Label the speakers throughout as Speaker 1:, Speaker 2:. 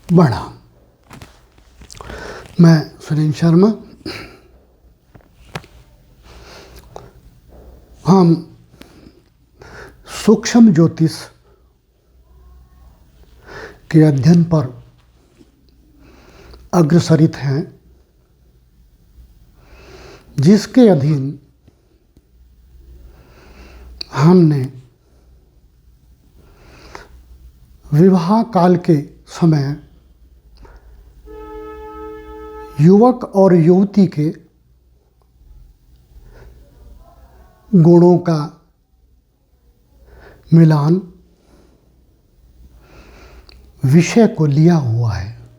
Speaker 1: बढ़ा। मैं सुरेंद्र शर्मा। हम सूक्ष्म ज्योतिष के अध्ययन पर अग्रसरित हैं, जिसके अधीन हमने विवाह काल के समय युवक और युवती के गुणों का मिलान विषय को लिया हुआ है।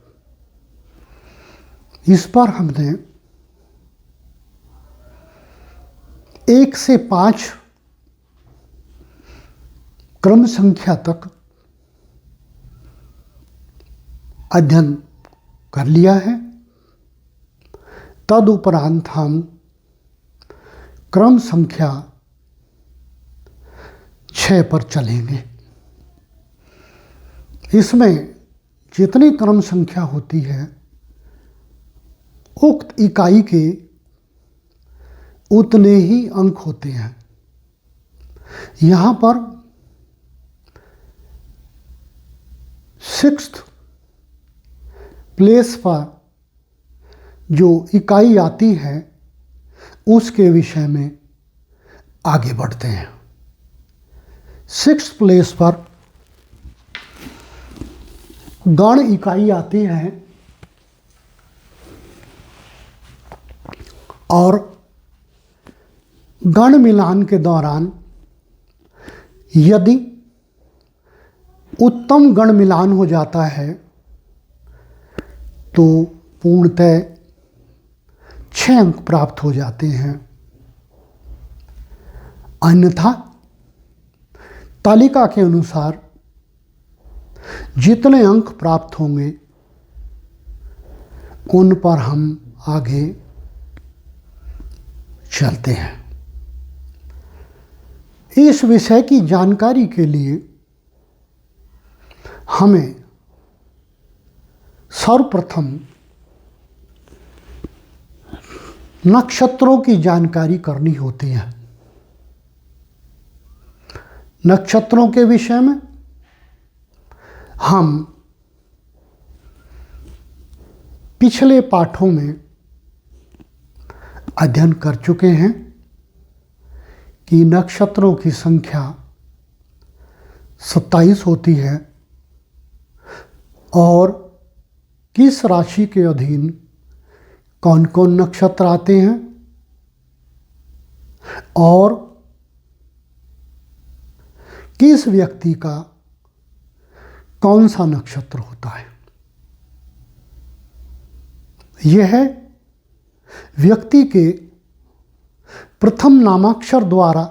Speaker 1: इस पर हमने 1 से 5 क्रम संख्या तक अध्ययन कर लिया है। तदुपरांत हम क्रम संख्या 6 पर चलेंगे। इसमें जितनी क्रम संख्या होती है, उक्त इकाई के उतने ही अंक होते हैं। यहाँ पर 6th प्लेस पर जो इकाई आती है, उसके विषय में आगे बढ़ते हैं। 6th प्लेस पर गण इकाई आती है और गण मिलान के दौरान यदि उत्तम गण मिलान हो जाता है तो पूर्णतः 6 अंक प्राप्त हो जाते हैं। अन्यथा तालिका के अनुसार जितने अंक प्राप्त होंगे उन पर हम आगे चलते हैं। इस विषय की जानकारी के लिए हमें सर्वप्रथम नक्षत्रों की जानकारी करनी होती है। नक्षत्रों के विषय में हम पिछले पाठों में अध्ययन कर चुके हैं कि नक्षत्रों की संख्या 27 होती है और किस राशि के अधीन कौन कौन नक्षत्र आते हैं और किस व्यक्ति का कौन सा नक्षत्र होता है। यह व्यक्ति के प्रथम नामाक्षर द्वारा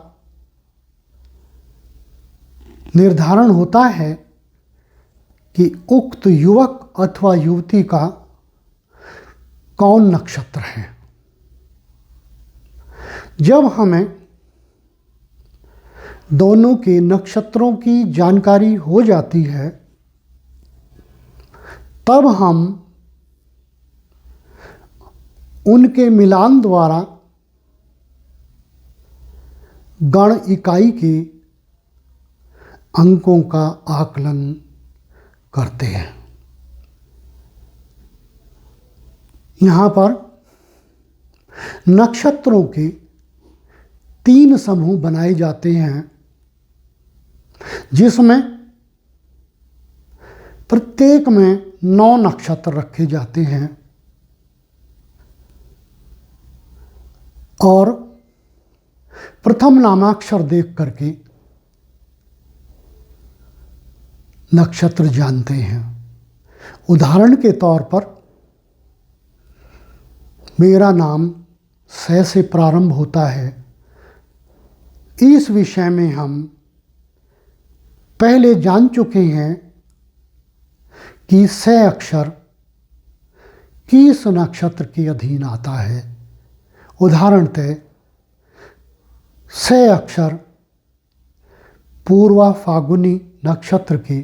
Speaker 1: निर्धारण होता है कि उक्त युवक अथवा युवती का कौन नक्षत्र है। जब हमें दोनों के नक्षत्रों की जानकारी हो जाती है, तब हम उनके मिलान द्वारा गण इकाई के अंकों का आकलन करते हैं। यहाँ पर नक्षत्रों के 3 समूह बनाए जाते हैं, जिसमें प्रत्येक में 9 नक्षत्र रखे जाते हैं और प्रथम नामाक्षर देख करके नक्षत्र जानते हैं। उदाहरण के तौर पर मेरा नाम स से प्रारंभ होता है। इस विषय में हम पहले जान चुके हैं कि स अक्षर किस नक्षत्र के अधीन आता है। उदाहरणतः स अक्षर पूर्वा फागुनी नक्षत्र के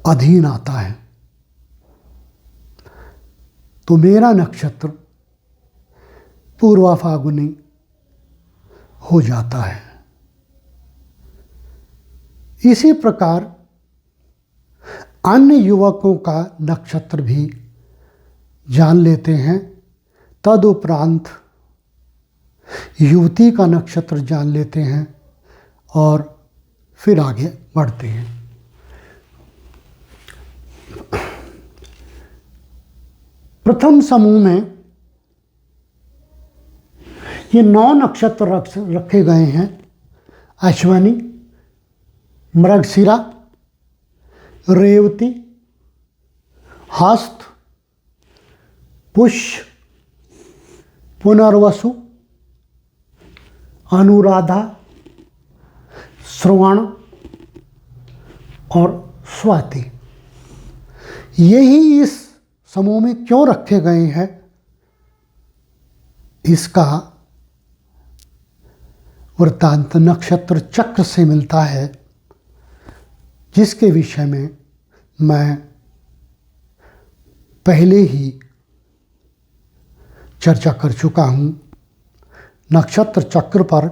Speaker 1: अधीन आता है। तो मेरा नक्षत्र पूर्वा फाल्गुनी हो जाता है। इसी प्रकार अन्य युवकों का नक्षत्र भी जान लेते हैं। तदुपरांत युवती का नक्षत्र जान लेते हैं और फिर आगे बढ़ते हैं। प्रथम समूह में ये 9 नक्षत्र रखे गए हैं। अश्विनी, मृगशिरा, रेवती, हस्त, पुष्य, पुनर्वसु, अनुराधा, श्रवण और स्वाति। यही इस समूह में क्यों रखे गए हैं, इसका वृत्तांत नक्षत्र चक्र से मिलता है, जिसके विषय में मैं पहले ही चर्चा कर चुका हूँ। नक्षत्र चक्र पर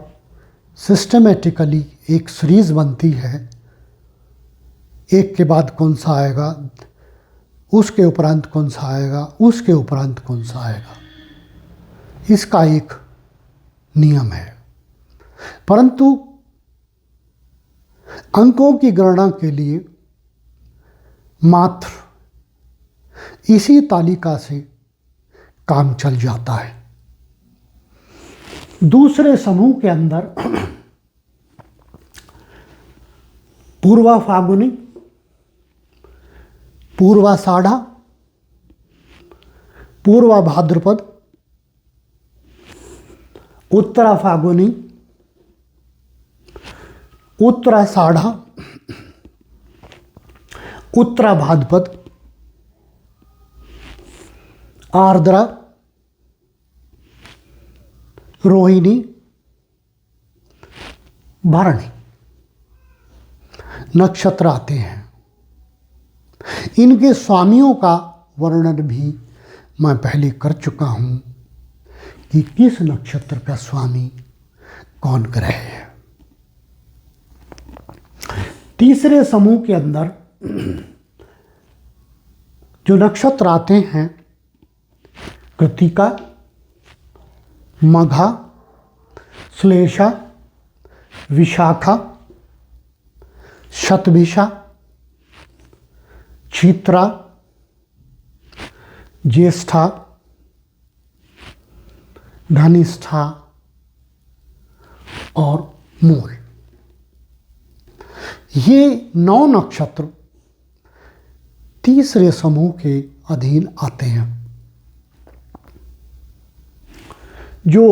Speaker 1: सिस्टमेटिकली एक सीरीज बनती है, एक के बाद कौन सा आएगा, उसके उपरांत कौन सा आएगा, उसके उपरांत कौन सा आएगा, इसका एक नियम है। परंतु अंकों की गणना के लिए मात्र इसी तालिका से काम चल जाता है। दूसरे समूह के अंदर पूर्वा फाल्गुनी, पूर्वाषाढ़ा, पूर्वा भाद्रपद, उत्तरा फाल्गुनी, उत्तराषाढ़ा, उत्तरा भाद्रपद, आर्द्रा, रोहिणी, भरणी नक्षत्र आते हैं। इनके स्वामियों का वर्णन भी मैं पहले कर चुका हूँ कि किस नक्षत्र का स्वामी कौन ग्रह है। तीसरे समूह के अंदर जो नक्षत्र आते हैं, कृत्तिका, मघा, श्लेषा, विशाखा, शतभिषा, चित्रा, ज्येष्ठा, धनिष्ठा और मूल। ये 9 नक्षत्र तीसरे समूह के अधीन आते हैं। जो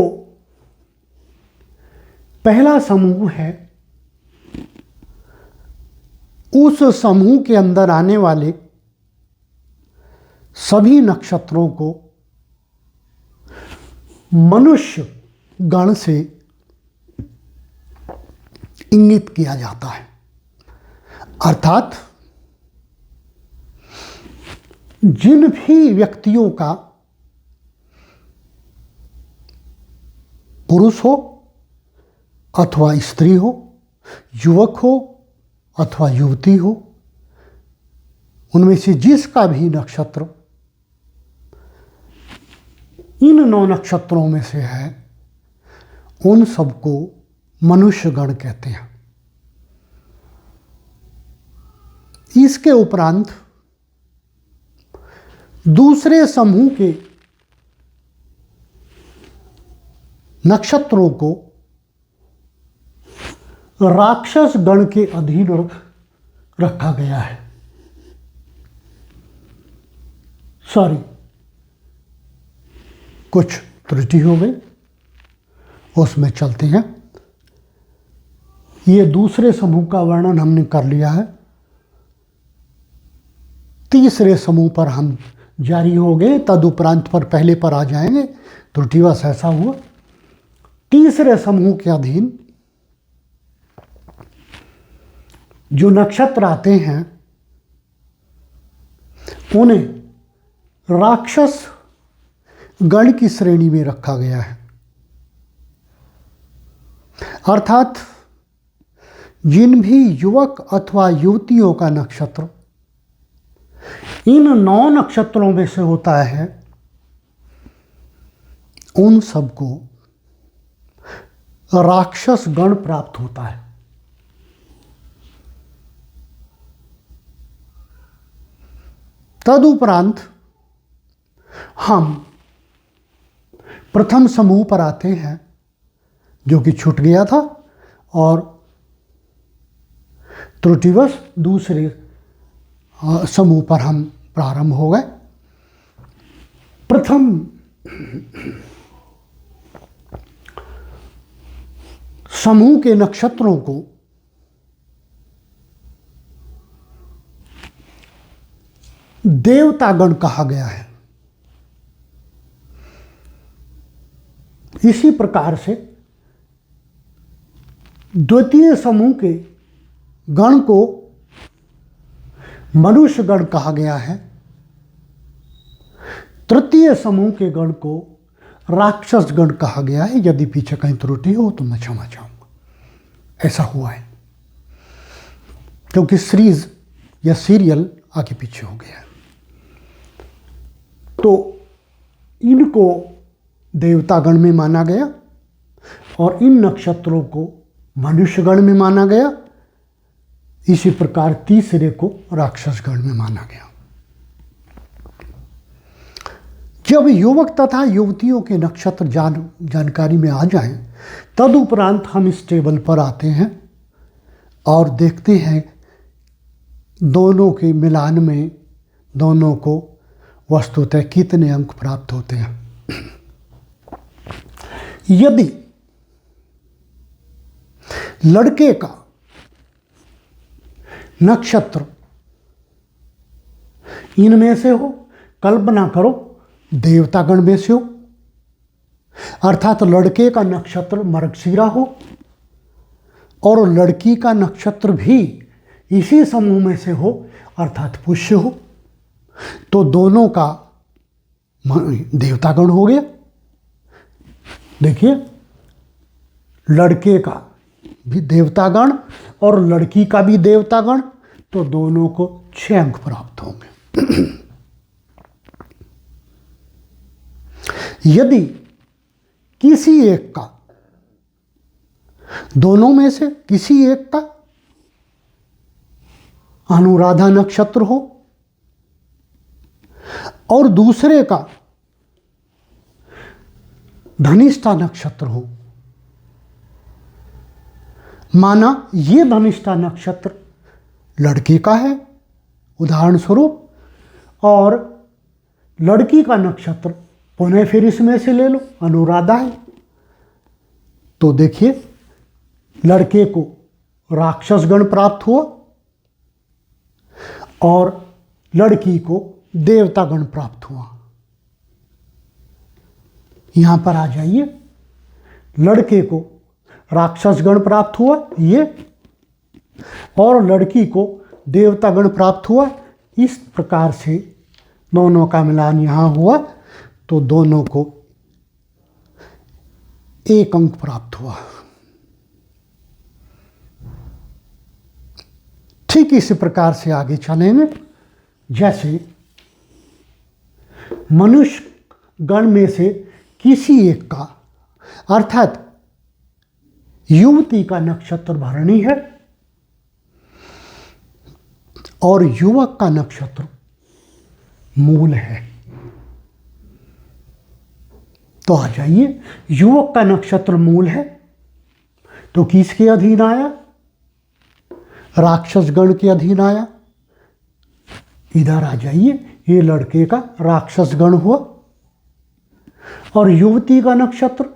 Speaker 1: पहला समूह है, उस समूह के अंदर आने वाले सभी नक्षत्रों को मनुष्य गण से इंगित किया जाता है। अर्थात जिन भी व्यक्तियों का पुरुष हो अथवा स्त्री हो, युवक हो अथवा युवती हो, उनमें से जिसका भी नक्षत्र इन 9 नक्षत्रों में से है, उन सबको मनुष्य गण कहते हैं। इसके उपरांत दूसरे समूह के नक्षत्रों को राक्षस गण के अधीन रखा गया है। सॉरी, कुछ त्रुटि हो गई, उसमें चलते हैं। ये दूसरे समूह का वर्णन हमने कर लिया है। तीसरे समूह पर हम जारी हो गए, तदुपरांत पर पहले पर आ जाएंगे। त्रुटिवश ऐसा हुआ। तीसरे समूह के अधीन जो नक्षत्र आते हैं, उन्हें राक्षस गण की श्रेणी में रखा गया है। अर्थात जिन भी युवक अथवा युवतियों का नक्षत्र इन 9 नक्षत्रों में से होता है, उन सबको राक्षस गण प्राप्त होता है। तदुपरांत हम प्रथम समूह पर आते हैं, जो कि छूट गया था, और त्रुटिवश दूसरे समूह पर हम प्रारंभ हो गए। प्रथम समूह के नक्षत्रों को देवतागण कहा गया है। इसी प्रकार से द्वितीय समूह के गण को मनुष्य गण कहा गया है। तृतीय समूह के गण को राक्षस गण कहा गया है। यदि पीछे कहीं त्रुटि हो तो मैं क्षमा चाहूंगा, ऐसा हुआ है क्योंकि सीरीज या सीरियल आगे पीछे हो गया है। तो इनको देवतागण में माना गया और इन नक्षत्रों को मनुष्यगण में माना गया। इसी प्रकार तीसरे को राक्षसगण में माना गया। जब युवक तथा युवतियों के नक्षत्र जानकारी में आ जाएं, तदुपरांत हम इस टेबल पर आते हैं और देखते हैं दोनों के मिलान में दोनों को वस्तुतः कितने अंक प्राप्त होते हैं। यदि लड़के का नक्षत्र इनमें से हो, कल्पना करो देवतागण में से हो, अर्थात लड़के का नक्षत्र मृगशिरा हो और लड़की का नक्षत्र भी इसी समूह में से हो, अर्थात पुष्य हो, तो दोनों का देवतागण हो गया। देखिए, लड़के का भी देवतागण और लड़की का भी देवतागण, तो दोनों को 6 अंक प्राप्त होंगे। यदि किसी एक का, दोनों में से किसी एक का अनुराधा नक्षत्र हो और दूसरे का धनिष्ठा नक्षत्र हो, माना ये धनिष्ठा नक्षत्र लड़के का है उदाहरण स्वरूप, और लड़की का नक्षत्र पुनः फिर इसमें से ले लो अनुराधा है, तो देखिए लड़के को राक्षस गण प्राप्त हुआ और लड़की को देवता गण प्राप्त हुआ। यहां पर आ जाइए, लड़के को राक्षस गण प्राप्त हुआ ये, और लड़की को देवता गण प्राप्त हुआ। इस प्रकार से दोनों का मिलान यहाँ हुआ तो दोनों को 1 अंक प्राप्त हुआ। ठीक इसी प्रकार से आगे चलेंगे। जैसे मनुष्य गण में से किसी एक का, अर्थात युवती का नक्षत्र भरणी है और युवक का नक्षत्र मूल है, तो आ जाइए, युवक का नक्षत्र मूल है तो किसके अधीन आया? राक्षस गण के अधीन आया। इधर आ जाइए, ये लड़के का राक्षस गण हुआ और युवती का नक्षत्र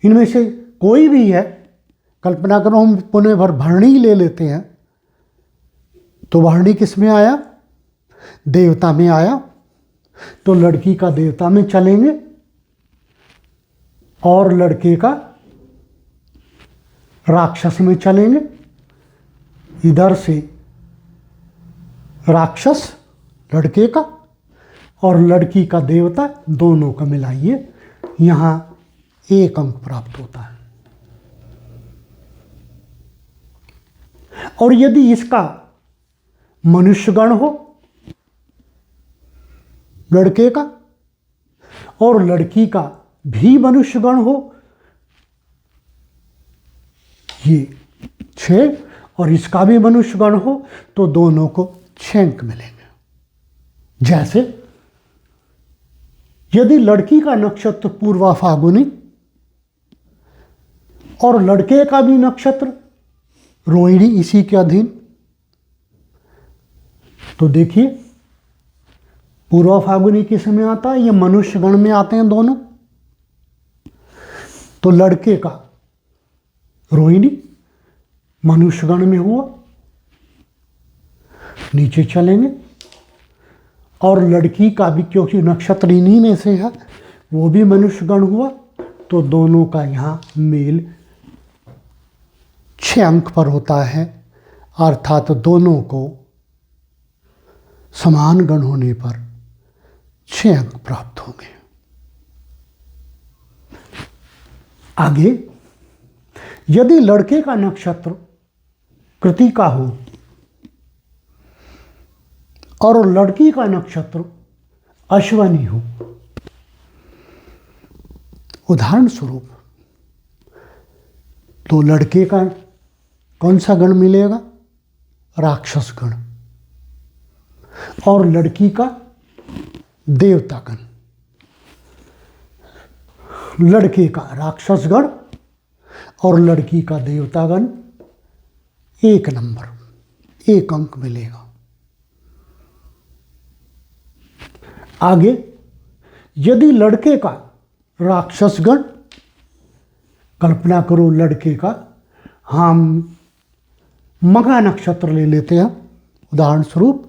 Speaker 1: इनमें से कोई भी है, कल्पना करो हम पुनः भरणी ले लेते हैं, तो भरणी किस में आया? देवता में आया, तो लड़की का देवता में चलेंगे और लड़के का राक्षस में चलेंगे। इधर से राक्षस लड़के का और लड़की का देवता, दोनों का मिलाइए, यहाँ 1 अंक प्राप्त होता है। और यदि इसका मनुष्यगण हो, लड़के का, और लड़की का भी मनुष्यगण हो, ये 6, और इसका भी मनुष्यगण हो, तो दोनों को 6 अंक मिलेंगे। जैसे यदि लड़की का नक्षत्र पूर्वा फाल्गुनी और लड़के का भी नक्षत्र रोहिणी इसी के अधीन, तो देखिए पूर्वा फाल्गुनी किस में आता है, ये मनुष्य गण में आते हैं दोनों। तो लड़के का रोहिणी मनुष्य गण में हुआ, नीचे चलेंगे, और लड़की का भी क्योंकि नक्षत्र इन्हीं में से है, वो भी मनुष्य गण हुआ, तो दोनों का यहाँ मेल 6 अंक पर होता है, अर्थात दोनों को समान गण होने पर 6 अंक प्राप्त होंगे। आगे यदि लड़के का नक्षत्र कृतिका हो और लड़की का नक्षत्र अश्वनी हो, उदाहरण स्वरूप, तो लड़के का कौन सा गण मिलेगा, राक्षस गण, और लड़की का देवता गण। लड़के का राक्षस गण और लड़की का देवता गण 1 नंबर, 1 अंक मिलेगा। आगे यदि लड़के का राक्षस गण, कल्पना करो लड़के का, हम मघा नक्षत्र ले लेते हैं उदाहरण स्वरूप,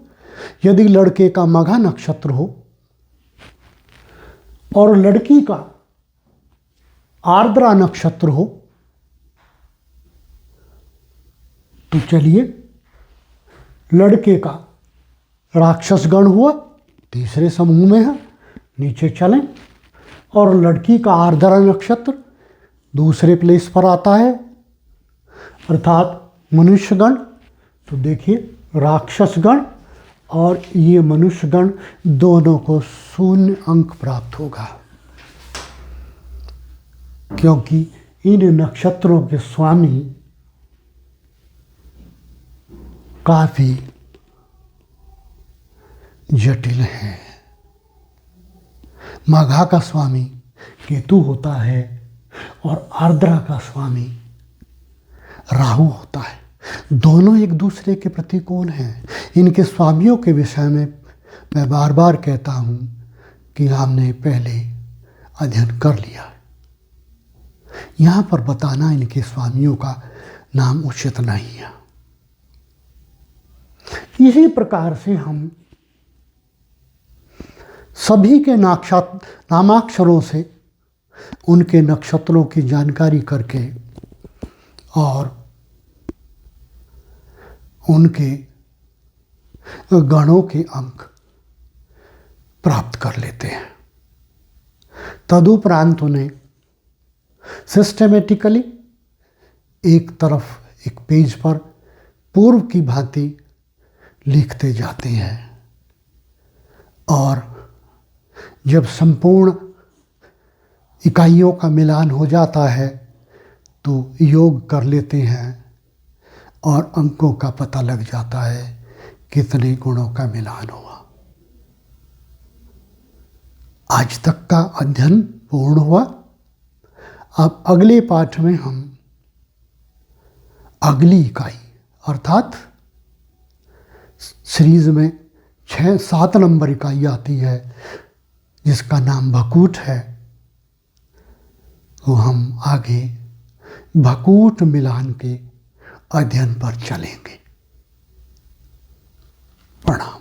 Speaker 1: यदि लड़के का मघा नक्षत्र हो और लड़की का आर्द्रा नक्षत्र हो, तो चलिए लड़के का राक्षस गण हुआ, तीसरे समूह में है, नीचे चलें, और लड़की का आर्द्रा नक्षत्र दूसरे प्लेस पर आता है, अर्थात मनुष्यगण। तो देखिए राक्षस गण और ये मनुष्यगण दोनों को 0 अंक प्राप्त होगा, क्योंकि इन नक्षत्रों के स्वामी काफी जटिल हैं। मघा का स्वामी केतु होता है और आर्द्रा का स्वामी राहु होता है। दोनों एक दूसरे के प्रतिकूल हैं। इनके स्वामियों के विषय में मैं बार बार कहता हूँ कि हमने पहले अध्ययन कर लिया है। यहाँ पर बताना इनके स्वामियों का नाम उचित नहीं है। इसी प्रकार से हम सभी के नामाक्षरों से उनके नक्षत्रों की जानकारी करके और उनके गणों के अंक प्राप्त कर लेते हैं। तदुपरांत उन्हें सिस्टेमेटिकली एक तरफ एक पेज पर पूर्व की भांति लिखते जाते हैं, और जब संपूर्ण इकाइयों का मिलान हो जाता है तो योग कर लेते हैं और अंकों का पता लग जाता है कितने गुणों का मिलान हुआ। आज तक का अध्ययन पूर्ण हुआ। अब अगले पाठ में हम अगली इकाई अर्थात सीरीज में 6-7 नंबर इकाई आती है जिसका नाम भकूट है, तो हम आगे भकूट मिलान के अध्ययन पर चलेंगे। प्रणाम।